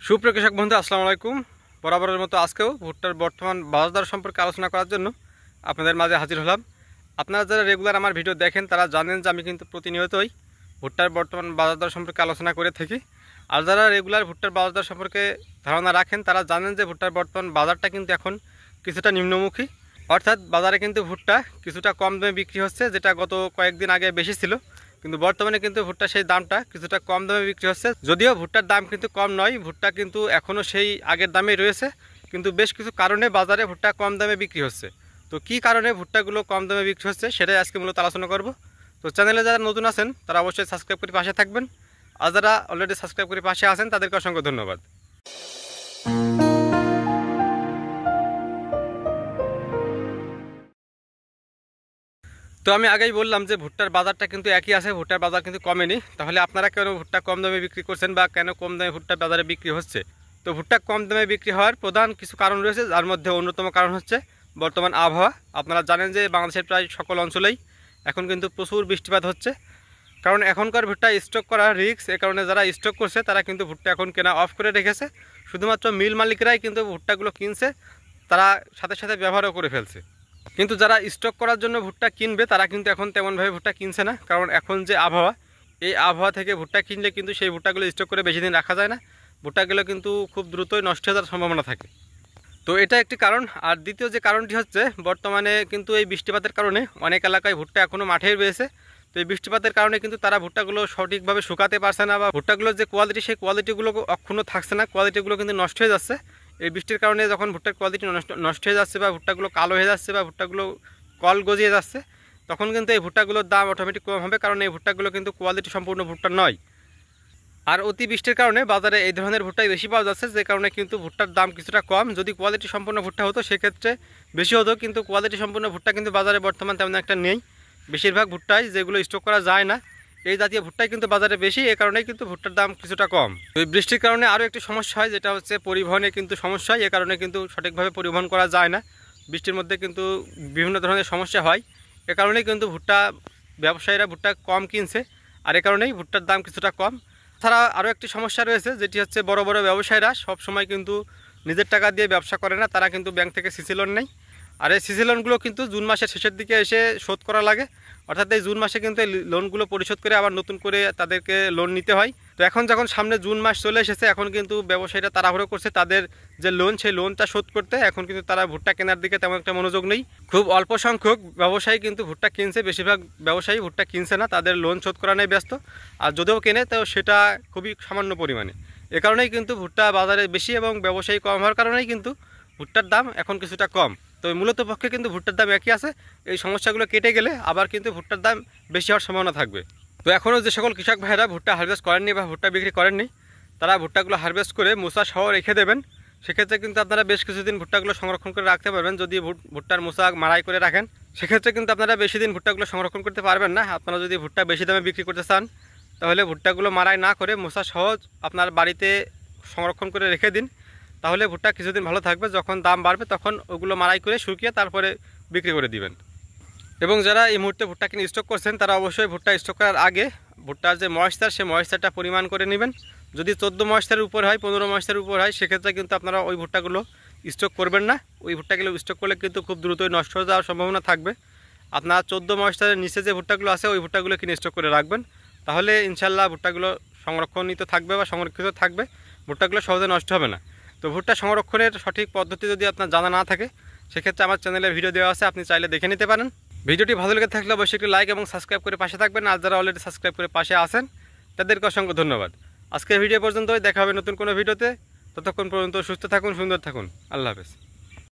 সুপ্রিয় কৃষক বন্ধু, আসসালামু আলাইকুম। বরাবরের মতো আজকেও ভুট্টার বর্তমান বাজার দর সম্পর্কে আলোচনা করার জন্য আপনাদের মাঝে হাজির হলাম। আপনারা যারা রেগুলার আমার ভিডিও দেখেন তারা জানেন যে আমি কিন্তু প্রতিনিয়তই ভুট্টার বর্তমান বাজার দর সম্পর্কে আলোচনা করে থাকি। আর যারা রেগুলার ভুট্টার বাজার দর সম্পর্কে ধারণা রাখেন তারা জানেন যে ভুট্টার বর্তমান বাজারটা কিন্তু এখন কিছুটা নিম্নমুখী, অর্থাৎ বাজারে কিন্তু ভুট্টা কিছুটা কম দামে বিক্রি হচ্ছে, যেটা গত কয়েকদিন আগে বেশি ছিল। কিন্তু বর্তমানে কিন্তু ভুট্টা সেই দামটা কিছুটা কম দামে বিক্রি হচ্ছে। যদিও ভুট্টার দাম কিন্তু কম নয়, ভুট্টা কিন্তু এখনও সেই আগের দামেই রয়েছে, কিন্তু বেশ কিছু কারণে বাজারে ভুট্টা কম দামে বিক্রি হচ্ছে। তো কী কারণে ভুট্টাগুলো কম দামে বিক্রি হচ্ছে সেটাই আজকে মূলত আলোচনা করব। তো চ্যানেলে যারা নতুন আছেন তারা অবশ্যই সাবস্ক্রাইব করে পাশে থাকবেন, আর যারা অলরেডি সাবস্ক্রাইব করে পাশে আছেন তাদেরকে অসংখ্য ধন্যবাদ। তো আমি আগেই বললাম যে ভুট্টার বাজারটা কিন্তু একই আছে, ভুট্টার বাজার কিন্তু কমেনি। তাহলে আপনারা কেন ভুট্টা কম দামে বিক্রি করছেন বা কেন কম দামে ভুট্টা বাজারে বিক্রি হচ্ছে? তো ভুট্টা কম দামে বিক্রি হওয়ার প্রধান কিছু কারণ রয়েছে, যার মধ্যে অন্যতম কারণ হচ্ছে বর্তমান আবহাওয়া। আপনারা জানেন যে বাংলাদেশের প্রায় সকল অঞ্চলেই এখন কিন্তু প্রচুর বৃষ্টিপাত হচ্ছে, কারণ এখনকার ভুট্টা স্টক করা রিস্ক। এ কারণে যারা স্টক করছে তারা কিন্তু ভুট্টা এখন কেনা অফ করে রেখেছে। শুধুমাত্র মিল মালিকরাই কিন্তু ভুট্টাগুলো কিনছে, তারা সাথে সাথে ব্যবহারও করে ফেলছে। কিন্তু যারা স্টক করার জন্য ভুট্টা কিনবে তারা কিন্তু এখন তেমনভাবে ভুট্টা কিনছে না, কারণ এখন যে আবহাওয়া, এই আবহাওয়া থেকে ভুট্টা কিনলে কিন্তু সেই ভুট্টাগুলো স্টক করে বেশি দিন রাখা যায় না। ভুট্টাগুলো কিন্তু খুব দ্রুতই নষ্ট হয়ে যাওয়ার সম্ভাবনা থাকে। তো এটা একটি কারণ। আর দ্বিতীয় যে কারণটি হচ্ছে, বর্তমানে কিন্তু এই বৃষ্টিপাতের কারণে অনেক এলাকায় ভুট্টা এখনও মাঠেই রয়েছে। তো এই বৃষ্টিপাতের কারণে কিন্তু তারা ভুট্টাগুলো সঠিকভাবে শুকাতে পারছে না, বা ভুট্টাগুলোর যে কোয়ালিটি সেই কোয়ালিটিগুলো অক্ষুণ্ণ থাকছে না, কোয়ালিটিগুলো কিন্তু নষ্ট হয়ে যাচ্ছে। এই বৃষ্টির কারণে যখন ভুট্টার কোয়ালিটি নষ্ট হয়ে যাচ্ছে, বা ভুট্টাগুলো কালো হয়ে যাচ্ছে, বা ভুট্টাগুলো কল গজিয়ে যাচ্ছে, তখন কিন্তু এই ভুট্টাগুলোর দাম অটোমেটিক কম হবে, কারণ এই ভুট্টাগুলো কিন্তু কোয়ালিটি সম্পূর্ণ ভুট্টা নয়। আর অতি বৃষ্টির কারণে বাজারে এই ধরনের ভুট্টাই বেশি পাওয়া যাচ্ছে, যে কারণে কিন্তু ভুট্টার দাম কিছুটা কম। যদি কোয়ালিটি সম্পূর্ণ ভুট্টা হতো সেক্ষেত্রে বেশি হতো, কিন্তু কোয়ালিটি সম্পূর্ণ ভুট্টা কিন্তু বাজারে বর্তমান তেমন একটা নেই। বেশিরভাগ ভুট্টাই যেগুলো স্টক করা যায় না, এই জাতীয় ভুট্টাই কিন্তু বাজারে বেশি, এই কারণেই কিন্তু ভুট্টার দাম কিছুটা কম। এই বৃষ্টির কারণে আরও একটি সমস্যা হয়, যেটা হচ্ছে পরিবহনে কিন্তু সমস্যা হয়। এ কারণে কিন্তু সঠিকভাবে পরিবহন করা যায় না। বৃষ্টির মধ্যে কিন্তু বিভিন্ন ধরনের সমস্যা হয়, এ কারণেই কিন্তু ভুট্টা ব্যবসায়ীরা ভুট্টা কম কিনছে, আর এ কারণেই ভুট্টার দাম কিছুটা কম। তাছাড়া আরও একটি সমস্যা রয়েছে, যেটি হচ্ছে বড় বড় ব্যবসায়ীরা সব সময় কিন্তু নিজের টাকা দিয়ে ব্যবসা করে না, তারা কিন্তু ব্যাংক থেকে সিসি লোন নেয়। আর এই সিসি লোনগুলো কিন্তু জুন মাসের শেষের দিকে এসে শোধ করা লাগে, অর্থাৎ এই জুন মাসে কিন্তু এই লোনগুলো পরিশোধ করে আবার নতুন করে তাদেরকে লোন নিতে হয়। তো এখন যখন সামনে জুন মাস চলে এসেছে, এখন কিন্তু ব্যবসায়ীরা তাড়াহুড়ো করছে তাদের যে লোন, সেই লোনটা শোধ করতে। এখন কিন্তু তারা ভুট্টা কেনার দিকে তেমন একটা মনোযোগ নেই। খুব অল্প সংখ্যক ব্যবসায়ী কিন্তু ভুট্টা কিনছে, বেশিরভাগ ব্যবসায়ী ভুট্টা কিনছে না, তাদের লোন শোধ করা নেই ব্যস্ত। আর যদিও কেনে তো সেটা খুবই সামান্য পরিমাণে। এ কারণেই কিন্তু ভুট্টা বাজারে বেশি এবং ব্যবসায়ী কম হওয়ার কারণেই কিন্তু ভুট্টার দাম এখন কিছুটা কম। তো মূলত পক্ষে কিন্তু ভুট্টার দাম একই আছে। এই সমস্যাগুলো কেটে গেলে আবার কিন্তু ভুট্টার দাম বেশি হওয়ার সম্ভাবনা থাকবে। তো এখনও যে সকল কৃষক ভাইরা ভুট্টা হারভেস্ট করেননি বা ভুট্টা বিক্রি করেননি, তারা ভুট্টাগুলো হারভেস্ট করে মোচা সহ রেখে দেবেন। সেক্ষেত্রে কিন্তু আপনারা বেশ কিছুদিন ভুট্টাগুলো সংরক্ষণ করে রাখতে পারবেন। যদি ভুট্টার মোচা মাড়াই করে রাখেন, সেক্ষেত্রে কিন্তু আপনারা বেশি দিন ভুট্টাগুলো সংরক্ষণ করতে পারবেন না। আপনারা যদি ভুট্টা বেশি দামে বিক্রি করতে চান, তাহলে ভুট্টাগুলো মাড়াই না করে মোচা সহ আপনার বাড়িতে সংরক্ষণ করে রেখে দিন। তাহলে ভুট্টা কিছুদিন ভালো থাকবে, যখন দাম বাড়বে তখন ওগুলো মাড়াই করে শুকিয়ে তারপরে বিক্রি করে দিবেন। এবং যারা এই মুহূর্তে ভুট্টা কিনে স্টক করছেন, তারা অবশ্যই ভুট্টা স্টক করার আগে ভুট্টার যে ময়েশ্চার, সেই ময়েশ্চারটা পরিমাণ করে নেবেন। যদি 14 ময়েশ্চারের উপর হয়, 15 ময়েশ্চারের উপর হয়, সেক্ষেত্রে কিন্তু আপনারা ওই ভুট্টাগুলো স্টক করবেন না। ওই ভুট্টাগুলো স্টক করলে কিন্তু খুব দ্রুতই নষ্ট হয়ে যাওয়ার সম্ভাবনা থাকবে। আপনার 14 ময়েশ্চারের নিচে যে ভুট্টাগুলো আছে, ওই ভুট্টাগুলো কিনে স্টক করে রাখবেন। তাহলে ইনশাল্লাহ ভুট্টাগুলো সংরক্ষণিত থাকবে বা সংরক্ষিত থাকবে, ভুট্টাগুলো সহজে নষ্ট হবে না। তো ভুট্টা সংরক্ষণের সঠিক পদ্ধতি যদি আপনার জানা না থাকে, সেক্ষেত্রে আমার চ্যানেলে ভিডিও দেওয়া আছে, আপনি চাইলে দেখে নিতে পারেন। ভিডিওটি ভালো লেগে থাকলে অবশ্যই একটি লাইক এবং সাবস্ক্রাইব করে পাশে থাকবেন। আর যারা অলরেডি সাবস্ক্রাইব করে পাশে আছেন তাদেরকে অসংখ্য ধন্যবাদ। আজকের ভিডিও পর্যন্তই, দেখা হবে নতুন কোনো ভিডিওতে। ততক্ষণ পর্যন্ত সুস্থ থাকুন, সুন্দর থাকুন। আল্লাহ হাফেজ।